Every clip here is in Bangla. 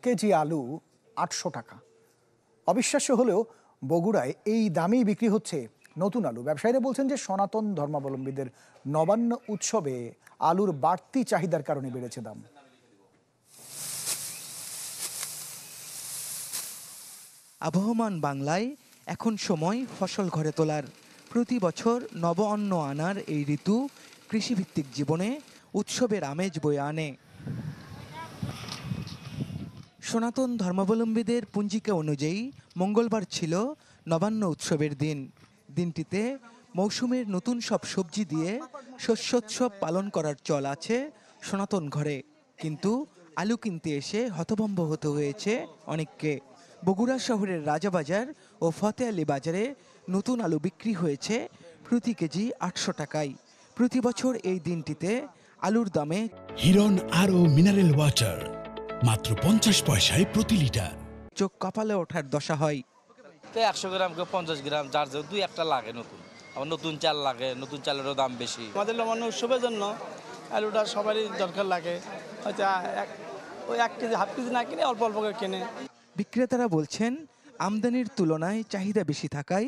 কেজি আলু ৮০০ টাকা। অবিশ্বাস্য হলেও বগুড়ায় এই দামেই বিক্রি হচ্ছে নতুন আলু। ব্যবসায়ীরা বলছেন যে সনাতন ধর্মাবলম্বীদের নবান্ন উৎসবে আলুর বাড়তি চাহিদার কারণে বেড়েছে দাম। আবহমান বাংলায় এখন সময় ফসল ঘরে তোলার। প্রতি বছর নব অন্ন আনার এই ঋতু কৃষিভিত্তিক জীবনে উৎসবের আমেজ বয়ে আনে। সনাতন ধর্মাবলম্বীদের পঞ্জিকা অনুযায়ী মঙ্গলবার ছিল নবান্ন উৎসবের দিন। দিনটিতে মৌসুমের নতুন সব সবজি দিয়ে শস্যোৎসব পালন করার চল আছে সনাতন ঘরে। কিন্তু আলু কিনতে এসে হতভম্ব হতে হয়েছে অনেককে। বগুড়া শহরের রাজাবাজার ও ফতে আলী বাজারে নতুন আলু বিক্রি হয়েছে প্রতি কেজি ৮০০ টাকায়। প্রতি বছর এই দিনটিতে আলুর দামে হিরন আরও মিনারেল ওয়াটার মাত্র ৫০ পয়সায় প্রতি লিটার। চোখ কপালে ওঠার দশা হয়। ১০০ গ্রাম কেউ ৫০ গ্রাম, যার যে দুই একটা লাগে নতুন, আবার নতুন চাল লাগে, নতুন চালেরও দাম বেশি। আমাদের নবান্ন উৎসবের জন্য আলুটা সবারই দরকার লাগে, হয়তো ওই ১ কেজি হাফ কেজি না কিনে অল্প অল্প করে কেনে। বিক্রেতারা বলছেন আমদানির তুলনায় চাহিদা বেশি থাকায়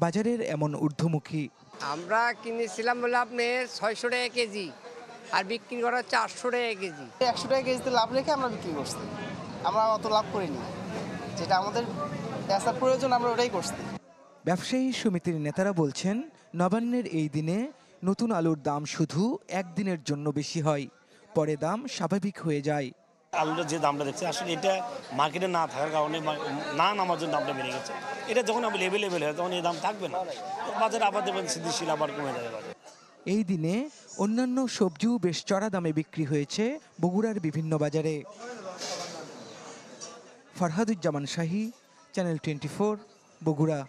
বাজারের এমন ঊর্ধ্বমুখী। আমরা কিনেছিলাম বলে আপনি ৬০০ টাকা কেজি, আর বিক্রি করা হচ্ছে ৮০০ টাকা কেজি। ১০০ টাকা কেজিতে লাভ রেখে আমরা বিক্রি করছি, আমরা অত লাভ করিনি, যেটা আমাদের পেঁচার প্রয়োজন আমরা ওটাই করছি। ব্যবসায়ী সমিতির নেতারা বলছেন নবান্নের এই দিনে নতুন আলুর দাম শুধু একদিনের জন্য বেশি হয়, পরে দাম স্বাভাবিক হয়ে যায়। আলুর যে দামটা দেখছি আসলে এটা মার্কেটে না থাকার কারণে না নামার জন্য দামটা বেড়ে গেছে। এটা যখন আমি লেভেল হয় তখন এই দাম থাকবে না, বাজারে আবার দেবেন স্থিতিশীল আবার কমে যাবে বাজার। এই দিনে অন্যান্য সবজিও বেশ চড়া দামে বিক্রি হয়েছে বগুড়ার বিভিন্ন বাজারে। ফরহাদুজ্জামান শাহী, চ্যানেল 24, বগুড়া।